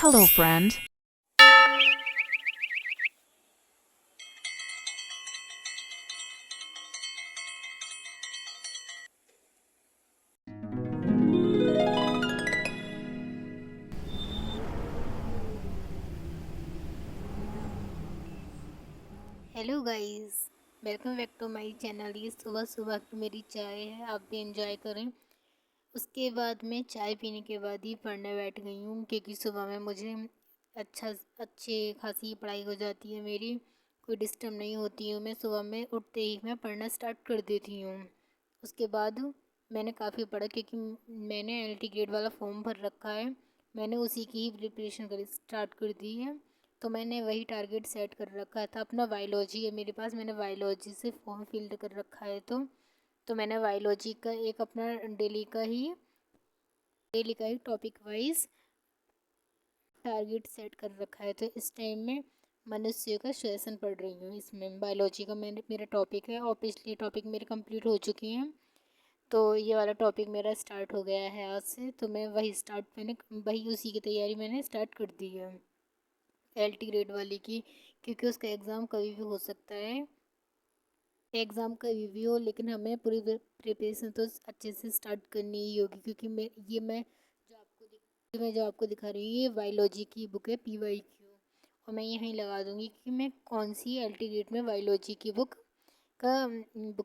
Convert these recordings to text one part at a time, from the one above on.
Hello, friend. Hello guys, welcome back to my channel. ये सुबह सुबह की मेरी चाय है, आप भी एंजॉय करें। उसके बाद मैं चाय पीने के बाद ही पढ़ने बैठ गई हूँ, क्योंकि सुबह में मुझे अच्छे खासी पढ़ाई हो जाती है मेरी, कोई डिस्टर्ब नहीं होती हूँ। मैं सुबह में उठते ही मैं पढ़ना स्टार्ट कर देती हूँ। उसके बाद मैंने काफ़ी पढ़ा, क्योंकि मैंने एलटी ग्रेड वाला फॉर्म भर रखा है। मैंने उसी की ही प्रिपरेशन कर स्टार्ट कर दी है। तो मैंने वही टारगेट सेट कर रखा था अपना। बायोलॉजी है मेरे पास, मैंने बायोलॉजी से फॉर्म फिल कर रखा है। तो मैंने बायोलॉजी का एक अपना डेली का ही टॉपिक वाइज टारगेट सेट कर रखा है। तो इस टाइम में मनुष्य का श्वसन पढ़ रही हूँ। इसमें बायोलॉजी का मेरा टॉपिक है, और पिछले टॉपिक मेरे कंप्लीट हो चुकी हैं। तो ये वाला टॉपिक मेरा स्टार्ट हो गया है आज से। तो मैं वही उसी की तैयारी मैंने स्टार्ट कर दी है, एलटी ग्रेड वाली की, क्योंकि उसका एग्ज़ाम कभी भी हो सकता है। एग्ज़ाम कभी भी हो, लेकिन हमें पूरी प्रिपरेशन तो अच्छे से स्टार्ट करनी ही होगी। क्योंकि मैं जो आपको दिखा रही हूँ, ये बायोलॉजी की बुक है, PYQ। और मैं यहीं लगा दूँगी कि मैं कौन सी एलटी ग्रेड में बायोलॉजी की बुक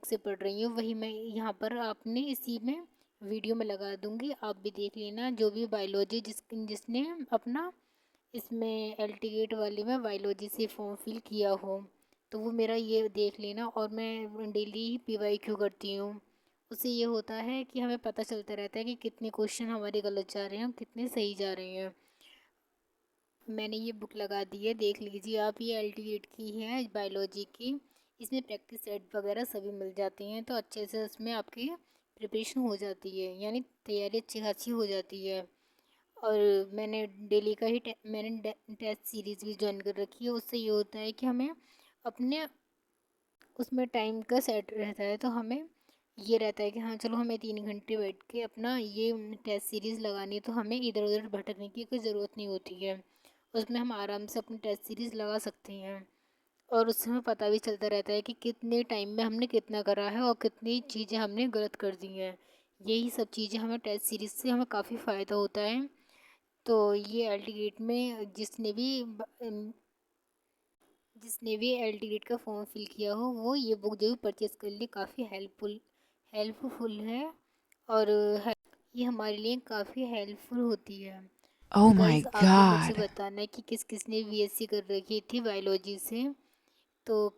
से पढ़ रही हूँ। वही मैं यहाँ पर आपने इसी में वीडियो में लगा दूँगी, आप भी देख लेना। जो भी बायोलॉजी जिसने अपना इसमें एल्टीगेट वाले में बायोलॉजी से फॉर्म फिल किया हो, तो वो मेरा ये देख लेना। और मैं डेली PYQ करती हूँ। उससे ये होता है कि हमें पता चलता रहता है कि कितने क्वेश्चन हमारे गलत जा रहे हैं और कितने सही जा रहे हैं। मैंने ये बुक लगा दी है, देख लीजिए आप। ये एल्टीगेट की है, बायोलॉजी की। इसमें प्रैक्टिस सेट वगैरह सभी मिल जाती हैं, तो अच्छे से उसमें आपकी प्रिपरेशन हो जाती है, यानी तैयारी अच्छी खासी हो जाती है। और मैंने डेली का ही मैंने टेस्ट सीरीज़ भी ज्वाइन कर रखी है। उससे ये होता है कि हमें अपने उसमें टाइम का सेट रहता है। तो हमें ये रहता है कि हाँ चलो, हमें 3 घंटे बैठ के अपना ये टेस्ट सीरीज़ लगानी है, तो हमें इधर उधर भटकने की कोई ज़रूरत नहीं होती है। उसमें हम आराम से अपनी टेस्ट सीरीज़ लगा सकते हैं। और उससे हमें पता भी चलता रहता है कि कितने टाइम में हमने कितना करा है और कितनी चीज़ें हमने गलत कर दी हैं। यही सब चीज़ें हमें टेस्ट सीरीज़ से हमें काफ़ी फ़ायदा होता है। तो ये एल्टीगेट में जिसने भी एल्टीगेट का फॉर्म फिल किया हो, वो ये बुक जो परचेज़ कर ले, काफ़ी हेल्पफुल है। और ये हमारे लिए काफ़ी हेल्पफुल होती है। Oh तो my गाइज़, आप भी मुझे god. बताना कि किस किस ने BSc कर रखी थी बायोलॉजी से। तो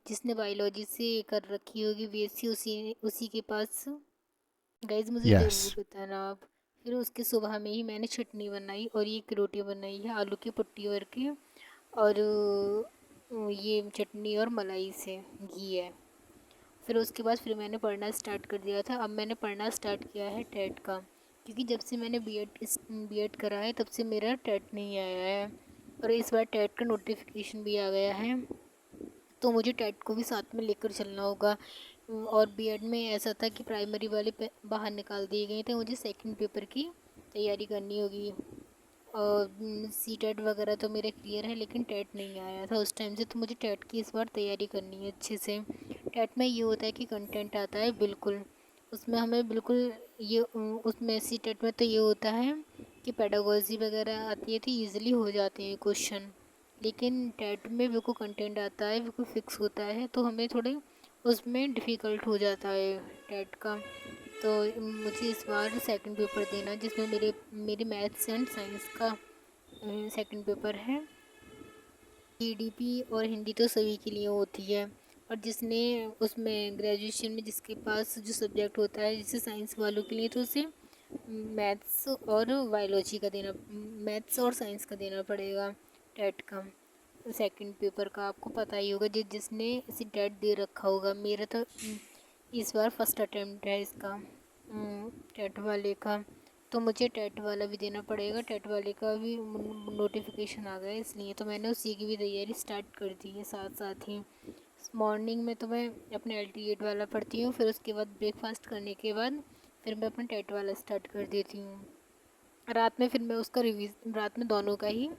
जिसने बायोलॉजी से कर रखी होगी BSc, उसी उसी के पास गाइज़ मुझे ज़रूर Yes. बताना आप। फिर उसके सुबह में ही मैंने चटनी बनाई, और ये एक रोटी बनाई है आलू की पट्टी भर के। और ये चटनी और मलाई से घी है। फिर उसके बाद फिर मैंने पढ़ना स्टार्ट कर दिया था। अब मैंने पढ़ना स्टार्ट किया है टेट का, क्योंकि जब से मैंने बी एड करा है, तब से मेरा टेट नहीं आया है। और इस बार टेट का नोटिफिकेशन भी आ गया है, तो मुझे टेट को भी साथ में लेकर चलना होगा। और बीएड में ऐसा था कि प्राइमरी वाले बाहर निकाल दिए गए थे, मुझे सेकंड पेपर की तैयारी करनी होगी। और सी-टेट वगैरह तो मेरे क्लियर है, लेकिन टेट नहीं आया था उस टाइम से। तो मुझे टेट की इस बार तैयारी करनी है अच्छे से। टेट में ये होता है कि कंटेंट आता है बिल्कुल, उसमें हमें बिल्कुल उसमें सी-टेट में तो ये होता है कि पेडागोजी वगैरह आती है, तो ईज़िली हो जाते हैं क्वेश्चन। लेकिन टेट में बिल्कुल कंटेंट आता है, बिल्कुल फिक्स होता है, तो हमें थोड़े उसमें डिफ़िकल्ट हो जाता है टेट का। तो मुझे इस बार सेकंड पेपर देना, जिसमें मेरी मैथ्स एंड साइंस का सेकंड पेपर है। जीडीपी और हिंदी तो सभी के लिए होती है। और जिसने उसमें ग्रेजुएशन में जिसके पास जो सब्जेक्ट होता है, जैसे साइंस वालों के लिए, तो उसे मैथ्स और बायोलॉजी का देना मैथ्स और साइंस का देना पड़ेगा टेट का। सेकंड पेपर का आपको पता ही होगा, जिसने इसे टेट दे रखा होगा। मेरा तो इस बार फर्स्ट अटेम्प्ट है इसका, टेट वाले का। तो मुझे टेट वाला भी देना पड़ेगा। टेट वाले का भी नोटिफिकेशन आ गया है, इसलिए तो मैंने उसी की भी तैयारी स्टार्ट कर दी है साथ साथ ही। मॉर्निंग में तो मैं अपने एल्टीगेट वाला पढ़ती हूँ, फिर उसके बाद ब्रेकफास्ट करने के बाद फिर मैं अपना टेट वाला स्टार्ट कर देती हूँ। रात में फिर मैं उसका रात में दोनों का ही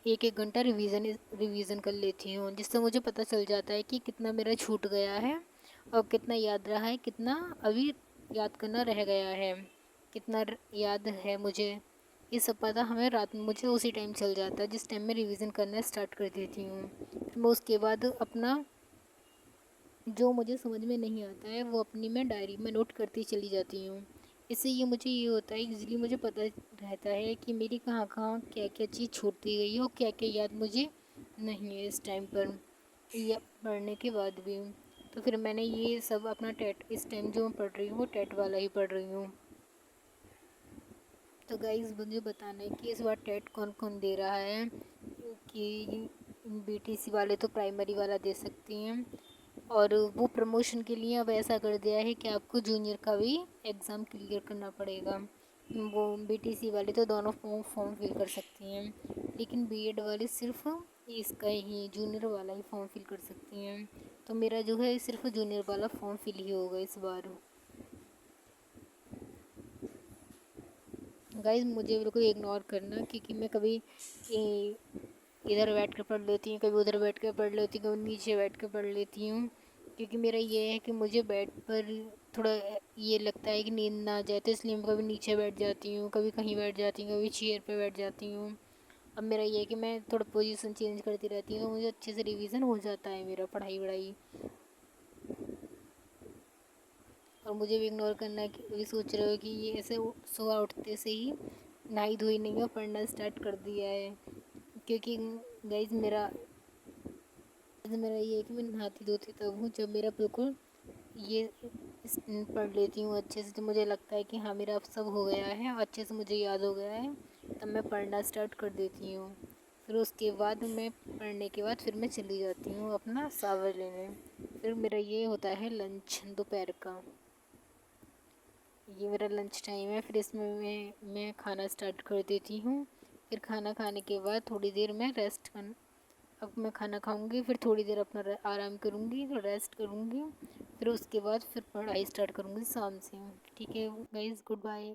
एक एक घंटा रिवीज़न कर लेती हूँ, जिससे मुझे पता चल जाता है कि कितना मेरा छूट गया है और कितना याद रहा है, कितना अभी याद करना रह गया है, कितना याद है मुझे। ये सब पता हमें रात में मुझे उसी टाइम चल जाता है जिस टाइम मैं रिवीज़न करना स्टार्ट कर देती हूँ। फिर मैं उसके बाद अपना जो मुझे समझ में नहीं आता है वो अपनी मैं डायरी में नोट करती चली जाती हूँ। इससे ये होता है इजीली मुझे पता रहता है कि मेरी कहाँ कहाँ क्या क्या चीज़ छूटती गई है और क्या क्या याद मुझे नहीं है इस टाइम पर, या पढ़ने के बाद भी। तो फिर मैंने ये सब अपना टेट इस टाइम जो मैं पढ़ रही हूँ वो टेट वाला ही पढ़ रही हूँ। तो गाइज़ मुझे बताना है कि इस बार टेट कौन कौन दे रहा है, कि बीटीसी वाले तो प्राइमरी वाला दे सकती हैं, और वो प्रमोशन के लिए अब ऐसा कर दिया है कि आपको जूनियर का भी एग्ज़ाम क्लियर करना पड़ेगा। वो बीटीसी वाले तो दोनों फॉर्म फिल कर सकती हैं, लेकिन बीएड वाले सिर्फ इसका ही जूनियर वाला ही फॉर्म फिल कर सकती हैं। तो मेरा जो है सिर्फ जूनियर वाला फॉर्म फिल ही होगा इस बार। गाइज मुझे बिल्कुल इग्नोर करना, क्योंकि मैं कभी इधर बैठ कर पढ़ लेती हूँ, कभी उधर बैठ कर पढ़ लेती हूँ, कभी नीचे बैठ कर पढ़ लेती हूँ। क्योंकि मेरा ये है कि मुझे बेड पर थोड़ा ये लगता है कि नींद ना आ जाए, तो इसलिए मैं कभी नीचे बैठ जाती हूँ, कभी कहीं बैठ जाती हूँ, कभी चेयर पर बैठ जाती हूँ। अब मेरा ये है कि मैं थोड़ा पोजीशन चेंज करती रहती हूँ, तो मुझे अच्छे से रिवीजन हो जाता है मेरा पढ़ाई वढ़ाई। और मुझे भी इग्नोर करना है कि अभी सोच रहे हो कि ये ऐसे सुबह उठते से ही नहाई धोई नहीं है, पढ़ना स्टार्ट कर दिया है। क्योंकि गाइज मेरा ये है कि मैं नहाती धोती तब हूँ जब मेरा बिल्कुल ये पढ़ लेती हूँ अच्छे से, तो मुझे लगता है कि हाँ मेरा अब सब हो गया है और अच्छे से मुझे याद हो गया है, तब मैं पढ़ना स्टार्ट कर देती हूँ। फिर उसके बाद मैं पढ़ने के बाद फिर मैं चली जाती हूँ अपना शावर लेने। फिर मेरा ये होता है लंच दोपहर का, ये मेरा लंच टाइम है। फिर इसमें मैं खाना स्टार्ट कर देती हूँ। फिर खाना खाने के बाद थोड़ी देर मैं रेस्ट कर अब मैं खाना खाऊंगी, फिर थोड़ी देर अपना आराम करूंगी, तो रेस्ट करूंगी। फिर उसके बाद फिर पढ़ाई स्टार्ट करूंगी शाम से। ठीक है गाइज़, गुड बाय।